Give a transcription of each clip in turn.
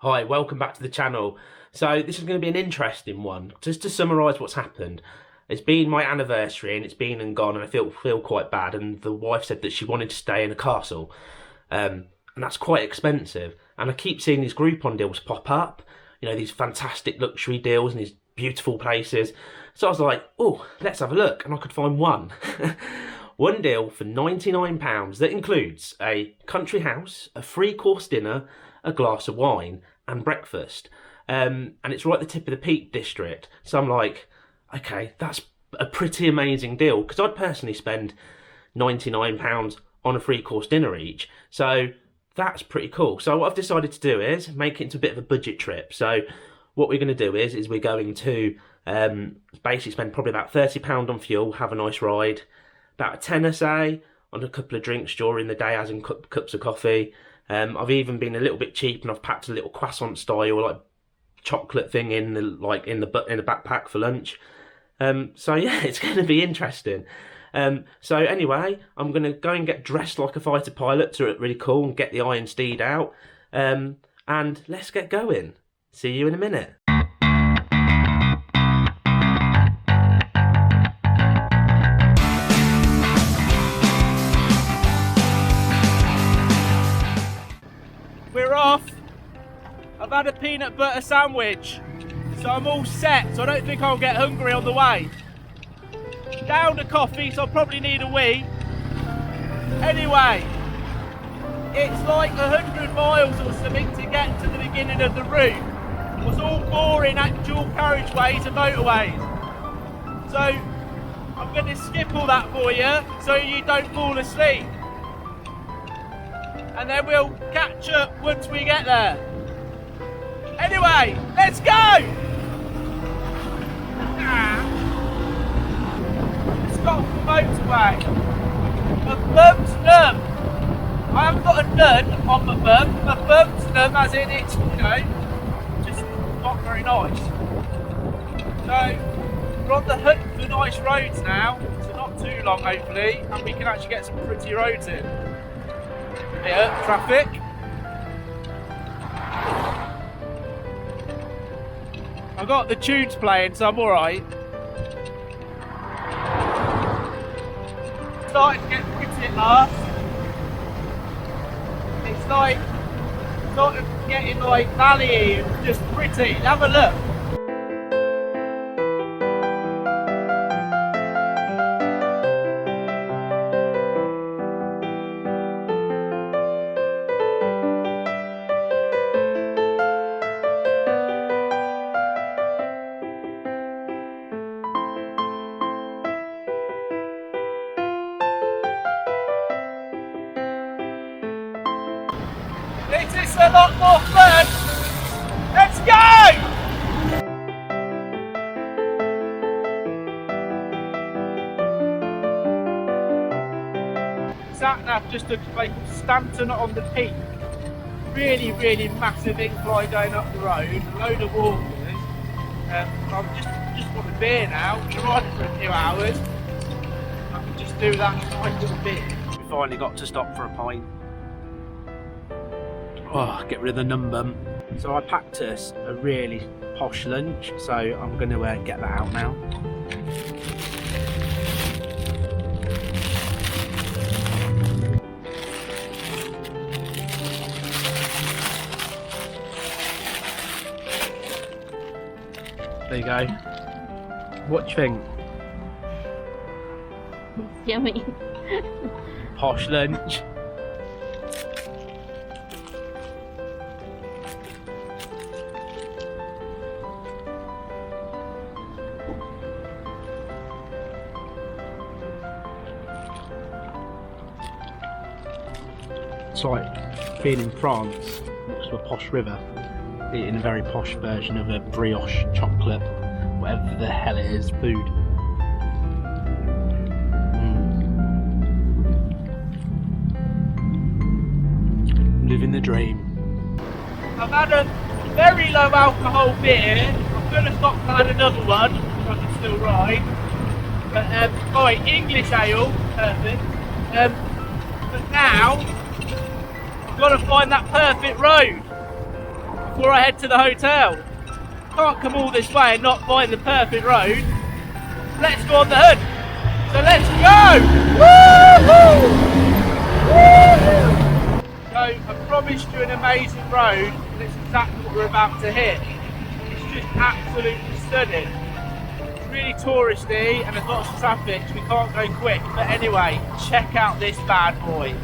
Hi, welcome back to the channel. So this is going to be an interesting one. Just to summarise what's happened, it's been my anniversary and it's been and gone and I feel quite bad, and the wife said that she wanted to stay in a castle, and that's quite expensive, and I keep seeing these Groupon deals pop up, you know, these fantastic luxury deals and these beautiful places. So I was like, oh, let's have a look, and I could find one. One deal for £99 that includes a country house, a 3-course dinner, a glass of wine and breakfast, and it's right at the tip of the Peak District. So I'm like, okay, that's a pretty amazing deal, because I'd personally spend £99 on a 3-course dinner each, so that's pretty cool. So what I've decided to do is make it into a bit of a budget trip. So what we're going to do is we're going to basically spend probably about £30 on fuel, have a nice ride, about a tenner, say, on a couple of drinks during the day, as in cups of coffee. I've even been a little bit cheap and I've packed a little croissant style like chocolate thing in the backpack for lunch. So yeah, it's going to be interesting. So anyway, I'm going to go and get dressed like a fighter pilot to look really cool and get the Iron Steed out. And let's get going. See you in a minute. We're off. I've had a peanut butter sandwich, so I'm all set, so I don't think I'll get hungry on the way. Down the coffee, so I'll probably need a wee. Anyway, it's like 100 miles or something to get to the beginning of the route. It was all boring dual carriageways and motorways. So I'm going to skip all that for you so you don't fall asleep. And then we'll catch up once we get there. Anyway, let's go! Stop the motorway. My bum's numb. I haven't got a nun on my bum. My bum's numb, as in it's, you know, just not very nice. So, we're on the hunt for nice roads now, so not too long hopefully, and we can actually get some pretty roads in. Yeah, traffic. I've got the tunes playing, so I'm alright. Starting to get pretty at last. It's like sort of getting like valley and just pretty. Have a look. This is a lot more fun! Let's go! Sat-nav just looks like Stanton on the Peak. Really, really massive incline going up the road, a load of walkers. I just want a beer now. We're riding for a few hours. I can just do that nice little beer. We finally got to stop for a pint. Oh, get rid of the number. So I packed us a really posh lunch, so I'm going to get that out now. There you go. What do you think? Yummy. Posh lunch. It's like being in France next to a posh river, eating a very posh version of a brioche chocolate, whatever the hell it is, food. Living the dream. I've had a very low alcohol beer. I'm going to stop and have another one, if I can still ride. But, right, English ale, perfect. But now, I've got to find that perfect road. before I head to the hotel. Can't come all this way and not find the perfect road. Let's go on the hunt. So let's go! Woo-hoo! Woo-hoo! So I promised you an amazing road, and it's exactly what we're about to hit. It's just absolutely stunning. It's really touristy and there's lots of traffic, so we can't go quick. But anyway, check out this bad boy.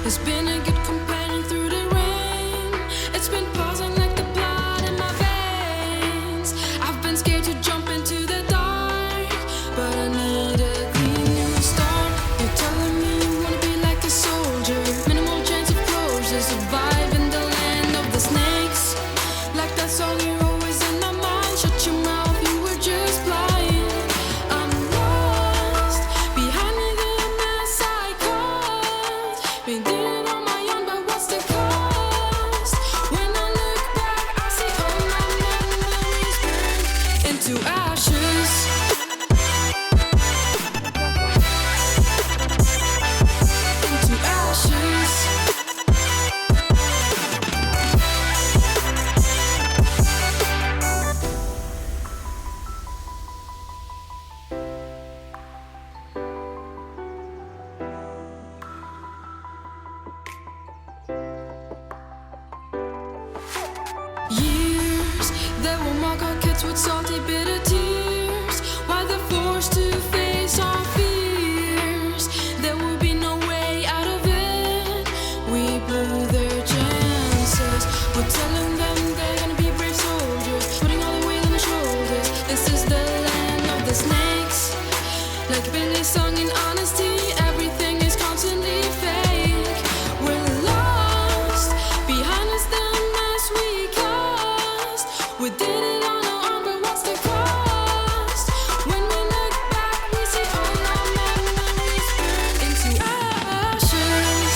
It's been a good companion through the rain. It's been pausing like the blood in my veins. I've been scared to jump into the dark, but I need a clean new start. You're telling me you wanna be like a soldier, minimal chance of closure, survive in the land of the snakes. Like that song, you're always in my mind. Shut your mouth, you were just blind. I'm lost behind me, the mess I caused. We did it on my own, but what's the cost? When I look back, I see all my memories burn into ashes. Into ashes. Years that will mark our kids with salty, bitter tears, while they're forced to face our fears. There will be no way out of it. We blew their chances. We're telling them they're gonna be brave soldiers, putting all the weight on their shoulders. This is the land of the snakes. Like Billy sung in honesty, everything is constantly fake. We're lost behind us, the mess we caused. We did it on our own, but what's the cost? When we look back, we see all our memories burn into ashes.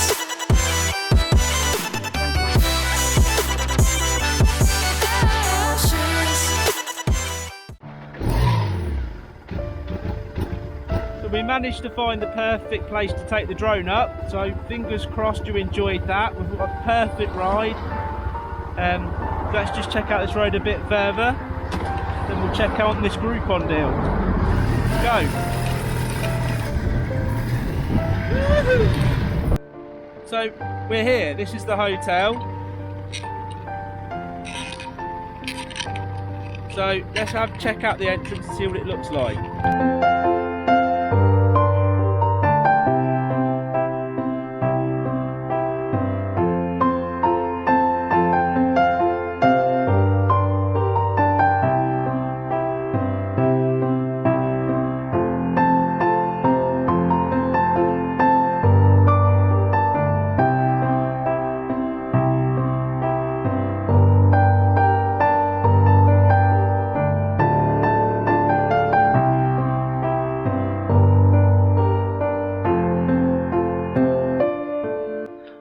So we managed to find the perfect place to take the drone up, so fingers crossed you enjoyed that. We've got a perfect ride. Let's just check out this road a bit further, then we'll check out this Groupon deal. Go! So we're here, this is the hotel. So let's check out the entrance and see what it looks like.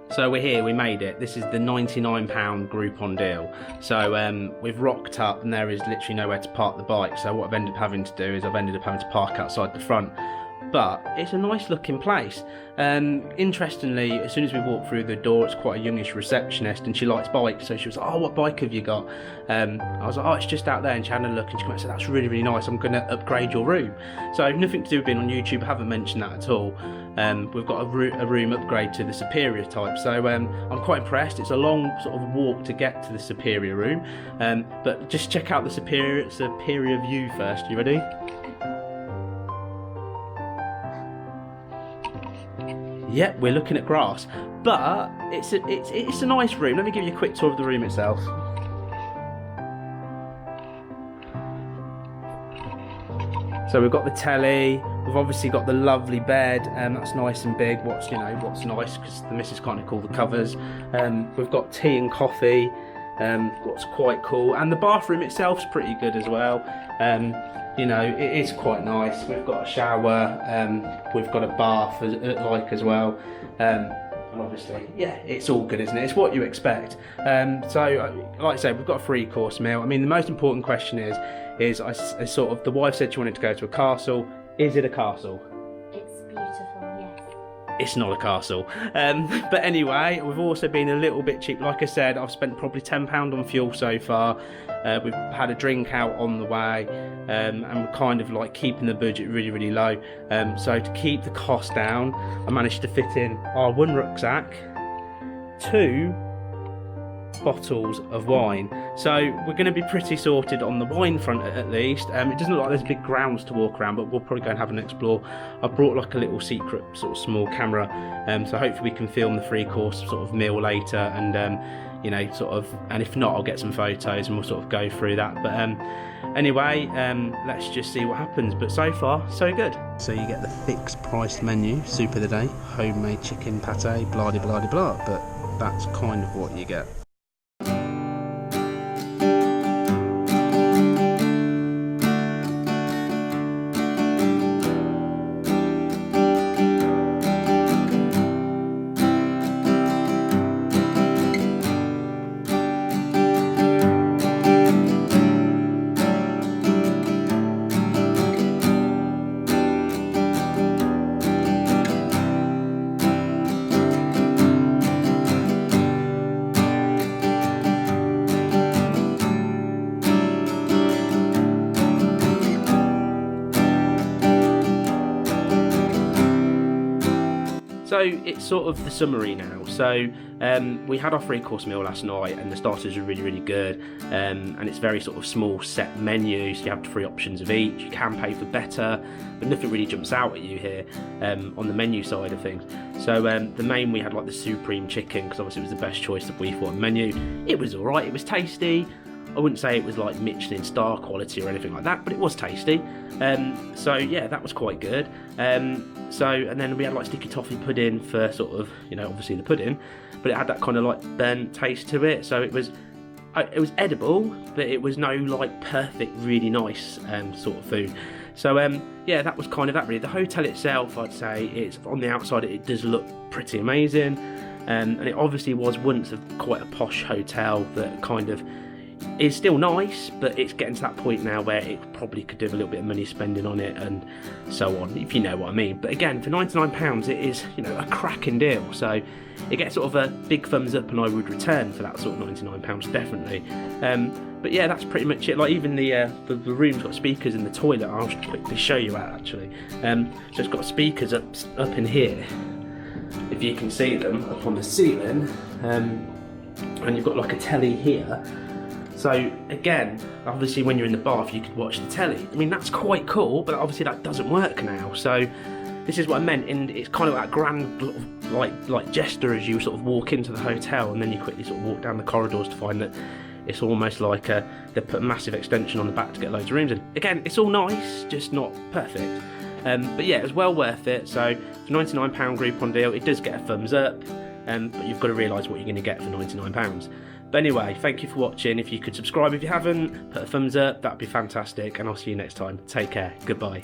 So we're here, we made it. This is the £99 Groupon deal. So we've rocked up and there is literally nowhere to park the bike. So what I've ended up having to do is I've ended up having to park outside the front. But it's a nice looking place. Interestingly, as soon as we walked through the door, it's quite a youngish receptionist and she likes bikes. So she was like, oh, what bike have you got? I was like, oh, it's just out there. And she had a look and she came out and said, that's really, really nice. I'm going to upgrade your room. So nothing to do with being on YouTube. I haven't mentioned that at all. We've got a room upgrade to the Superior type. So I'm quite impressed. It's a long sort of walk to get to the Superior room. But just check out the Superior view first. You ready? Yep, we're looking at grass, but it's a nice room. Let me give you a quick tour of the room itself. So we've got the telly. We've obviously got the lovely bed, that's nice and big. What's nice because the missus can't recall the covers. We've got tea and coffee. What's quite cool, and the bathroom itself's pretty good as well. It is quite nice. We've got a shower, we've got a bath as well. And obviously, yeah, it's all good, isn't it? It's what you expect. So, like I said, we've got a 3-course meal. I mean, the most important question is sort of, the wife said she wanted to go to a castle. Is it a castle? It's beautiful, yes. It's not a castle. But anyway, we've also been a little bit cheap. Like I said, I've spent probably £10 on fuel so far. We've had a drink out on the way, and we're kind of like keeping the budget really, really low. So to keep the cost down, I managed to fit in our 1 rucksack, 2 bottles of wine. So we're going to be pretty sorted on the wine front at least. It doesn't look like there's big grounds to walk around, but we'll probably go and have an explore. I brought like a little secret sort of small camera, so hopefully we can film the 3-course sort of meal later, and you know, sort of, and if not, I'll get some photos and we'll sort of go through that. But anyway, let's just see what happens. But so far, so good. So you get the fixed price menu, soup of the day, homemade chicken pate, blah de blah de blah. But that's kind of what you get. So it's sort of the summary now. So we had our 3-course meal last night, and the starters are really, really good. And it's very sort of small set menu, so you have 3 options of each. You can pay for better, but nothing really jumps out at you here on the menu side of things. So the main, we had like the supreme chicken, because obviously it was the best choice that we thought on the menu. It was all right. It was tasty. I wouldn't say it was like Michelin star quality or anything like that, but it was tasty. So yeah, that was quite good. And then we had like sticky toffee pudding for sort of, you know, obviously the pudding, but it had that kind of like burnt taste to it. So it was edible, but it was no like perfect, really nice sort of food. So yeah, that was kind of that really. The hotel itself, I'd say, it's on the outside, it does look pretty amazing. And it obviously was once quite a posh hotel that kind of is still nice, but it's getting to that point now where it probably could do a little bit of money spending on it and so on, if you know what I mean. But again, for £99 it is, you know, a cracking deal. So it gets sort of a big thumbs up, and I would return for that sort of £99 definitely. But yeah, that's pretty much it. Like even the room's got speakers in the toilet. I'll just quickly show you that actually. So it's got speakers up in here, if you can see them, up on the ceiling, and you've got like a telly here. So again, obviously when you're in the bath you could watch the telly. I mean, that's quite cool, but obviously that doesn't work now. So this is what I meant, and it's kind of that grand like gesture as you sort of walk into the hotel, and then you quickly sort of walk down the corridors to find that it's almost like they put a massive extension on the back to get loads of rooms in. Again, it's all nice, just not perfect. But yeah, it was well worth it. So for £99 Groupon deal, it does get a thumbs up, but you've got to realise what you're going to get for £99. But anyway, thank you for watching. If you could subscribe if you haven't, put a thumbs up, that'd be fantastic, and I'll see you next time. Take care. Goodbye.